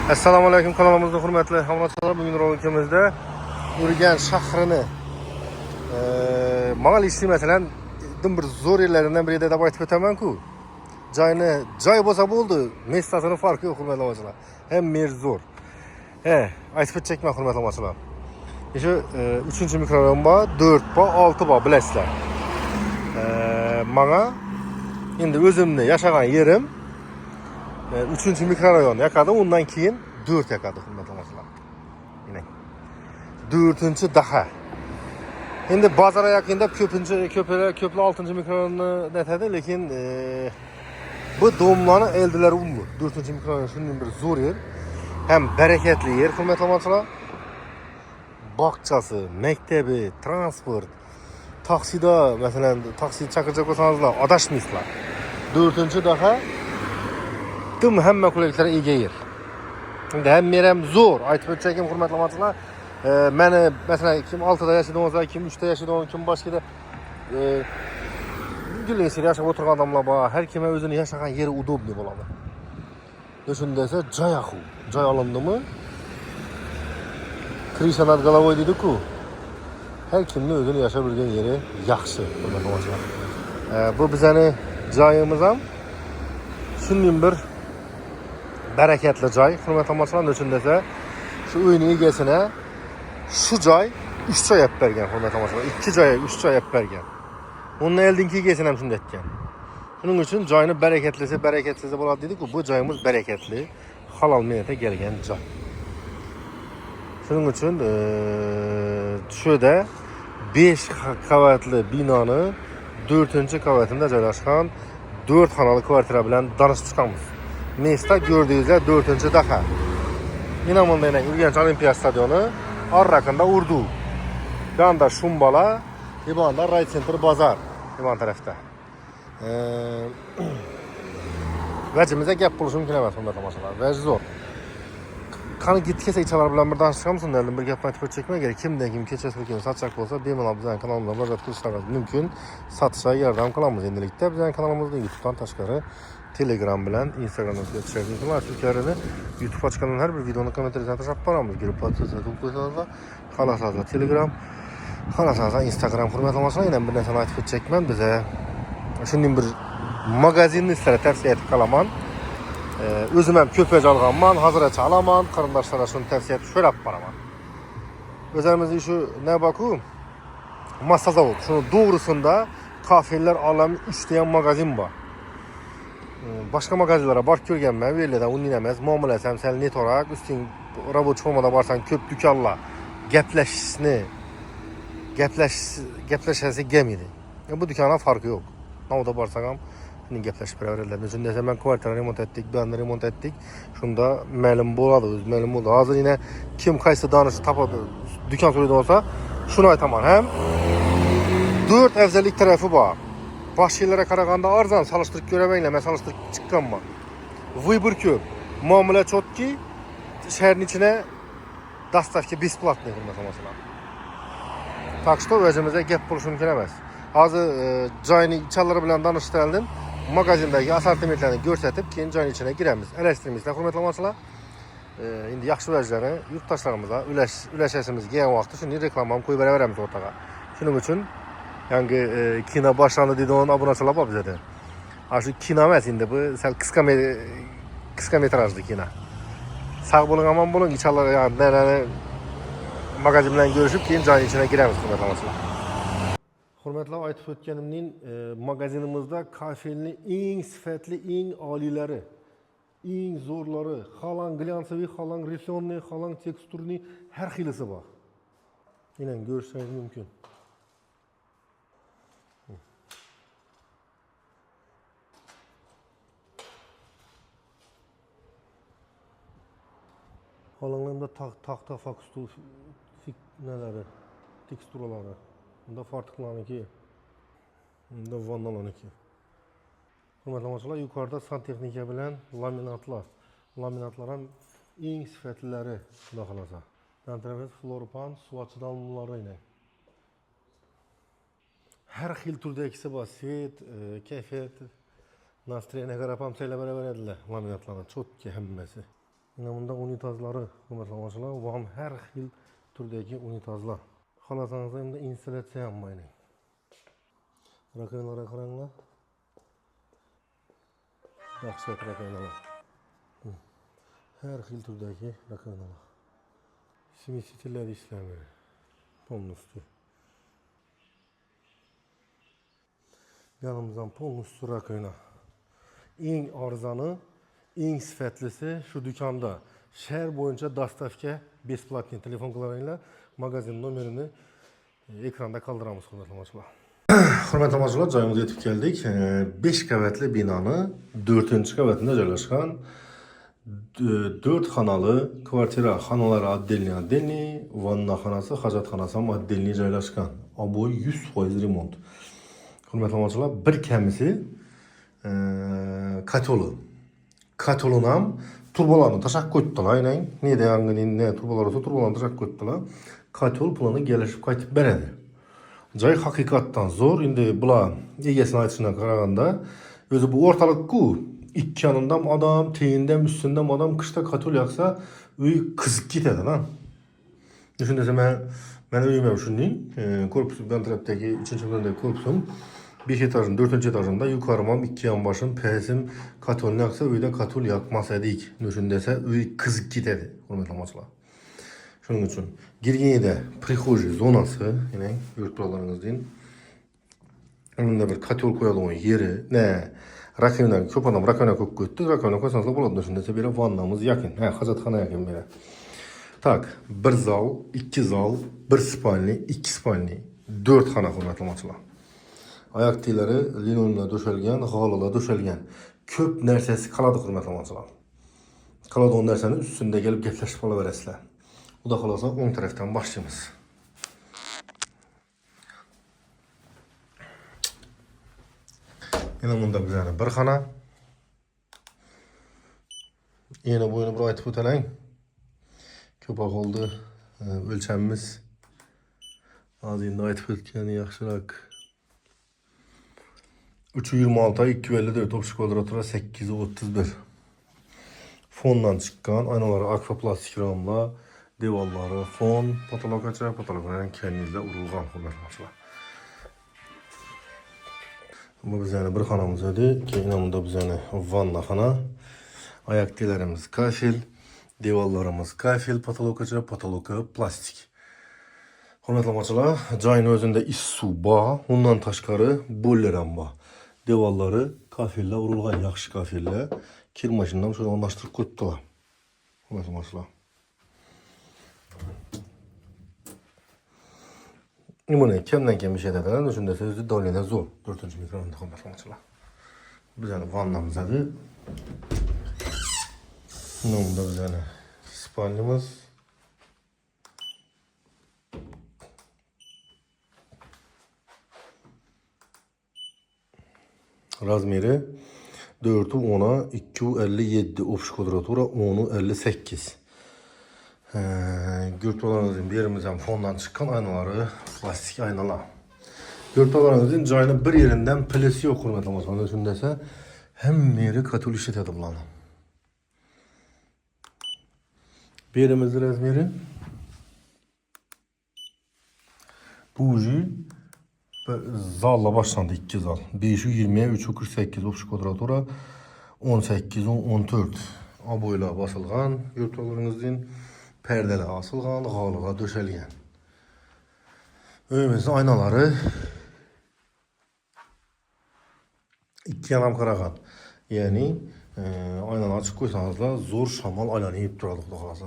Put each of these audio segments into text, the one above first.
Assalomu alaykum, kanalimizning hurmatli obunachilar. Bugun rolikimizda Urganch shahrini mana ishli masalan bir zo'r yerlaridan birida deb aytib o'taman-ku. Joy bo'lsa bo'ldi, mestasini farqi yo'q, hurmatli obunachilar. Ham mer zo'r. Aytib o'tacakman, hurmatli obunachilar. Shu 3-mikrorayon bor, 4 bor, 6 bor, bilasizlar. Mana endi o'zimni yashagan yerim 3-mikrorayon yakadi, undan keyin 4 yakadi, hurmatli obunachilar. Yine 4-daha. Endi bozorga yaqinda ko'plar 6-mikrorayonni aytadi, lekin bu domlarni eldilar ummi. 4-mikrorayon shunday bir zo'r yer, ham barakatli yer, hurmatli obunachilar. Bog'chasi, maktabi, transport, taksida, masalan, taksi chaqirsak bo'lsangizlar, adashmaysizlar. 4-daha dim hamma qulayliklarga ega yer. Endi ham meram zo'r aytib o'tsakim, hurmatli obunachilar. Meni masalan kim 6da yashaydi bo'lsa, kim 3da yashaydi, kim boshqada gulingsiz yashab o'tirgan odamlar bor. Har kim o'zini yashagan yeri udobli bo'ladi. Shunda esa joy olindimi? Krishna nad головой deydi-ku. Har kimning o'zini yashab yurgan yeri yaxshi, hurmatli obunachilar. Bu bizning joyimiz ham shunday bir barakatli joy, hurmatli obunachilar. Shunda esa shu uyning egasini shu joy 3 joy olib bergan, hurmatli obunachilar. 2 joy, 3 joy olib bergan. Undan eldinki egasini ham shunday aytgan. Shuning uchun joyni barakatsiz bo'ladi dedi-ku. Bu joyimiz barakatli, halol mehnatga kelgan joy. Shuning uchun shuda 5 qavatli binoni 4-qavatida joylashgan 4 xonali kvartira bilan tanishib chiqamiz. Mesta gördüğünüzde 4-daha. Yine bundan Urganch Olimpiya stadioni, orraqında Urdu. Yanda Shumbala, ibanda Rayt Center Bazar, iban tarafta. Vacimizda gap bo'lishi mumkin emas, hurmatli obunachilar. Va zo'r. Qani ketsa ichalar bilan bir danishamiz, undan bir gap aytib o'tchakman. Agar kimdan kim kechasi kim satchak bo'lsa, bemalol bizning kanalimizga murojaat qilishingiz mumkin. Satishga yordam qilamiz. Endilikda bizning kanalimizda YouTube'dan tashqari Telegram bilan Instagramdan kuzatishimiz mumkin. Sizlarni YouTube ochganlar har bir videoni kommentariyada tashlab boramiz. Girib o'tsangiz, xohlasangiz Telegram, xohlasangiz Instagram, hurmatli obunachilar. Yana bir narsani aytib o'tchakman. Biza shunday bir magazinni sizlarga tavsiya etib qolaman. O'zim ham ko'paj olganman, hozircha olaman, qarindoshlarga shuni tavsiya etib so'rab boraman. O'zimizning shu Nabaku Massazavod, shuni to'g'risida kafeler olami 3 ta ham magazin bor. Boshqa magazinlarga borib ko'rganman, bu yerlardan undan emas, muomalasi ham sal netorak, usting rabochiy formada borsang ko'p do'konlar gaplashasi gelmedi. Bu do'konlar farqi yo'q. Navda borsang ham shunday gaplashib beraveradilar. Shunda esa men kvartira remont etdik, banni remont etdik. Shunda ma'lum bo'ladi, ma'lum bo'ldi. Hozir yana kim qaysi donishni topib do'kon so'raydi bo'lsa, shuni aytaman. Ham 4 afzallik tarafi bor. Boshqa yerlarga qaraganda arzon, solishtirib ko'ramanglar. Men solishtirib chiqqanman. Vыбор ko'p. Muomala chotki, shaharning ichine dostavka бесплатный, hurmatli obunachilar. Tak что o'zimizga gap bo'lishi mumkin emas. Hozir joyning ichalari bilan tanishtirdim. Magazindagi assortimentlarni ko'rsatib, keyin joyning ichine giramiz. Aralashtirmaysizlar, hurmatli obunachilar. Endi yaxshi vajlarni yurtdoshlarimizga ulashishimizga kelgan vaqtda shunday reklama ham qo'yib beraveramiz o'rtaga. Shuning uchun yangi kino boshlandi deydigan obunachilar bor bizda. Shu kino emas, endi bu sal qisqa metrajli kino. Sog' bo'ling, omon bo'ling, ichallar magazin bilan ko'rishib, keyin joyning ichine giramiz, hurmatli obunachilar. Hurmatli aytib o'tganimning magazinimizda kafelning eng sifatli, eng oliylari, eng zo'rlari, xolang glyansoviy, xolang riflonniy, xolang teksturniy har xilisi bor. Yine ko'rishingiz mumkin. Xolanglarda taxta fakstur nalari, teksturaları. Bunda farklılarınki, bunda vannalarınki. Hurmatli obunachilar, yuqorida santexnika bilan laminatlar ham eng sifatlilari, xudo xolasa. Dantaramiz florpan, swatchdanlarni. Har xil turdagisi bor, svet, kayfiyat, настроение qarab ham saylab beraveradilar laminatlarni, chotki hammasi. Yine bunda unitazları, hürmetli van her xil turdagi unitazlar. Xalasanız hem de installasiya yapmayın. Rakonalara qaranglar. Dahshat rakonalar. Her xil turdagi rakonalar. Simisitirlar işlemiyor. Polnustu. Yanımızdan polnustu rakona. En arzanı, en sifatlisi şu dükkanda. Şehir boyunca dastavka besplatni telefon qilaveringlar. Magazin nomerini ekranda kaldıramiz hurmatli. Hurmatli amaçlar, joyimizga yetib keldik. 5 qavatli binoni 4-qavatida joylashgan 4 xonalı kvartira, xonalari отдельный, vannaxonasi, hojatxonasi ham отдельный joylashgan. Bu 100% remont. Hurmatli amaçlar, bir kamisi katolu. Katolun ham turbolarni tashab qo'yibdilar, aynan. Ne deyangini, ne turbolar olsa turbolarni tashab qo'yibdilar. Katol pulini kelishib qaytib beradi. Joy haqiqatdan zo'r. Endi bular egasini aytishiga qaraganda, o'zi bu o'rtaliq-ku. İki yanından adam, teyinden, üstünden adam kışta katol yaksa uy kızık ketadi lan. Düşündese ben uyumam düşündüm. Korpus ben taraftaki 3. bölümdeki korpusum 5 etajın 4. etajında yukarımam 2 yan başım pesim katol yaksa uyda katol yakmasa edik. Düşündese uy kızık ketadi. Hurmatli amaçlar. Şunun için girgeni de prixожий zonası yine yurtlarınız deyin. Onun da bir katol koyalım yeri ne? Rakonadan ko'p odam rakona ko'p ko'tdi. Rakona qo'ysangiz bo'ladi. Shunda beri vannamiz yaqin. Ha, hojatxona yaqin beri. Tak, bir zal, 2 zal, 1 spalni, 2 spalni, 4 xona hurmatli amaçlar. Ayak tiylari linoleumda döşelgen, g'alalar döşelgen. Ko'p narsasi qoladi hurmatli amaçlar. Qoladi o narsani ustida kelib gaplashib qolaverasizlar. Xudo xolasa o'ng tarafdan boshlaymiz. Yine bunda bizane bir xona. Yine boyunu bir aytib o'talang. Ko'proq oldu o'lchamimiz. Hozir endi aytib o'tgani yaxshiroq. 326 254 общий kvadratura 831. Fondan chiqqan, aynalari akvaplastik ramlar, devorlari fon, patologacha, patologlarning kernizda urilgan hurmatli. Bu bizane bir xonamiz edi. Keyin bunda bizane vanna xona. Ayak tilerimiz kafel, devorlarimiz kafel, patologacha, patologa plastik. Hurmatli amaçlar, joyning o'zida issiq bor, undan tashqari boiler ham bor. Devorlari kafellar urilgan, yaxshi kafellar. Kir mashinam shuni o'rnashtirib qo'yibdilar. Hurmatli amaçlar. Bunu kimden kim bir şey dediler. Düşünde sözü davlene zor. 4. mikrofonda konuşmaçılar. Biz yani vannamız adı. Bunda biz yani spalnimiz. Razmeri 4'ü 10'a 257. Общий kvadratura 10'u 58. Gürtbalarınızın bir yerimizden fondan çıkan aynaları plastik aynalar. Gürtbalarınızın joyini bir yerinden plesi yok hurmatli amaçlar. Düşündese hem yeri katol işletedi bulanı. Bir yerimizin razmeri buji zalla başlandı 2 zal. 520'ye 348 общий kvadratura 18 14. O boyla basılgan gürtbalarınızın perdeler asılgan, g'alığa döşelgen. Önümüzde aynaları iki yanam qaragan. Yani aynalar açık koysanızlar zor şamal aylanı yiyip duralım da kalasa.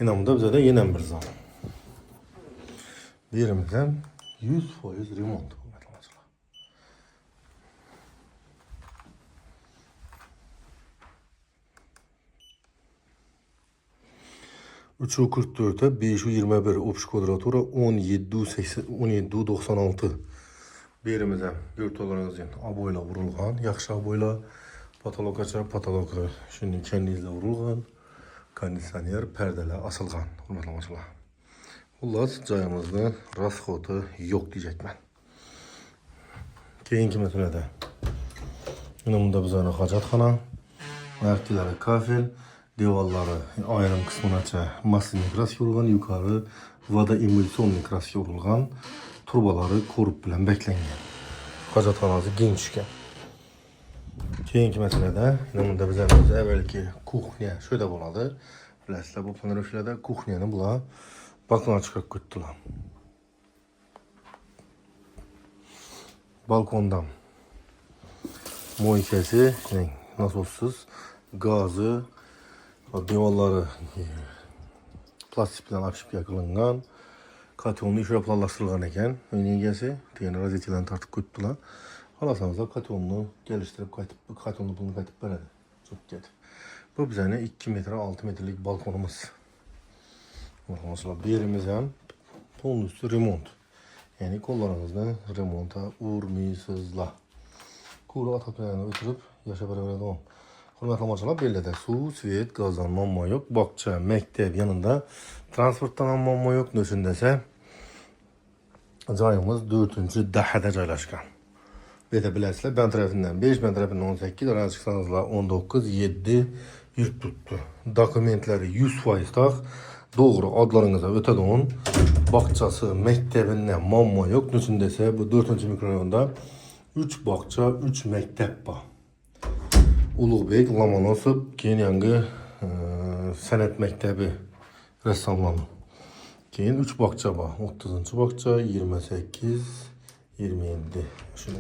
Yine bunda bize de yenen bir zal. Yerimizden 100% remont. 344'e 521 общий kvadratura 1796. Berimize yurtlarınızın aboyla vurulgan, yaxşı aboyla patologacha, patologa şunun kendinizle vurulgan, kondisyoner, perdeler asılgan. Hurmatli amaçlar. Xullas joyimizda rasxoti yo'q diyecekman. Keyingi meselede Yanımda bizane hacatxana, erkeleri kafel, devalları ayrım kısmınaça masinli kraska urulgan, yukarı vada emulsiyonli kraska urulgan, turbaları korup bilen beklengen. Hacatxanası genişken. Keyinki meselede yanımda bizane evvelki kuxnya şöyle boladı. Bilasizlar, bu panorofilada kuxnyani bular balkona chiqib ketdilar. Balkondan moykasi, nasossuz, gazı, devorlari plastik bilan apshipka qilingan, katyonni sho'raplanlashtirilgan ekan. Uyning egasi tegani rozetkalarni tortib ketdilar. Xolasamizlar katyonni kelishtirib qaytib, katyonni pulini qaytib beradi. Çok ketib. Bu bizane 2 metre 6 metrelik balkonumuz. Mesela bir yerimiz yani polnusu remont. Yani kollarınızda remonta uğurmuyorsunuzlar. Kuru ataklarını ötürüp yaşa beraber devam. Hürmetli amaçlar belli su, svet, gazdan mamma yok. Bakça, mektep yanında transporttan mamma yok. Nösündese cayımız 4. dahada joylashgan. Bede bilasizlar, ben tarafından 5, ben tarafından 18, oraya çıksanızlar 19, 7 yurt tuttu. Dokumentleri 100% tak. Doğru adlarınıza öteden bakçası, mektebinde mamma yok. Nüsün dese bu 4. mikrorayonda 3 bakça, 3 mektep var. Ulubek, Lomonosov, keyin yangi sanat mektebi ressamlanı. Keyin 3 bakça var. 30. bakça, 28, 27. Şunu.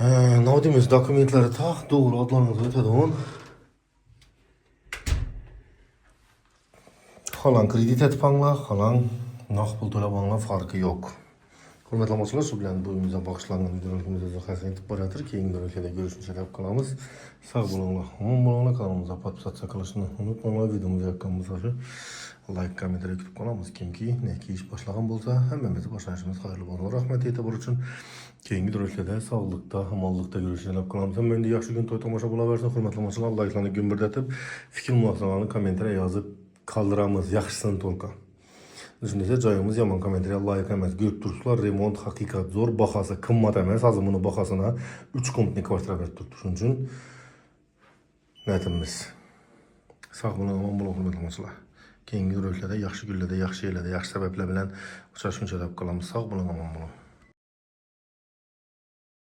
Ne diyeyim, dokumentleri tak, doğru adlarınıza öteden. Halan kredi etpanlar, halan naq pul to'labanlar farkı yok. Hürmetli amaçlar, şu bilen bu uyumuza bağışlanan videolarımızda xəsən etib baradır. Keyingi ülkede görüşünce de kalmamız. Sağ bulunlar, aman bulunlar, kanalımıza patpusat çakılışını unutmalar. Videomuzu yakkanımız var. Like, komentarı kütüp kanalımız kimki, ne ki iş başlayan bolsa, hemmemizi başlayışımız hayırlı bolsun. Rahmet etibir üçün. Keyingi ülkede sağlıkta, hamallıkta görüşünce de kanalımıza. Ben de yaxşı gün toy tomaşa bula versin. Hürmetli amaçlar, like'larını gümbürdetip, fikir muhasanalarını komentara yazıp kaldıramız, yaxşısını tolka. Düşündese cayımız yaman komentarya layık emas. Görüp tursular, remont hakikat zor, baxası kımmat emas. Hazır bunu baxasına 3 kompni kvartira verib turdu. Şunun üçün nətimiz. Sağ bulun, aman bulun, hürmetli amaçlar. Keyingi görüşlərdə yaxşı güllədə, yaxşı yerlərdə, yaxşı səbəblə bilən uçaş gün çədəb qalamız. Sağ bulun, aman bulun.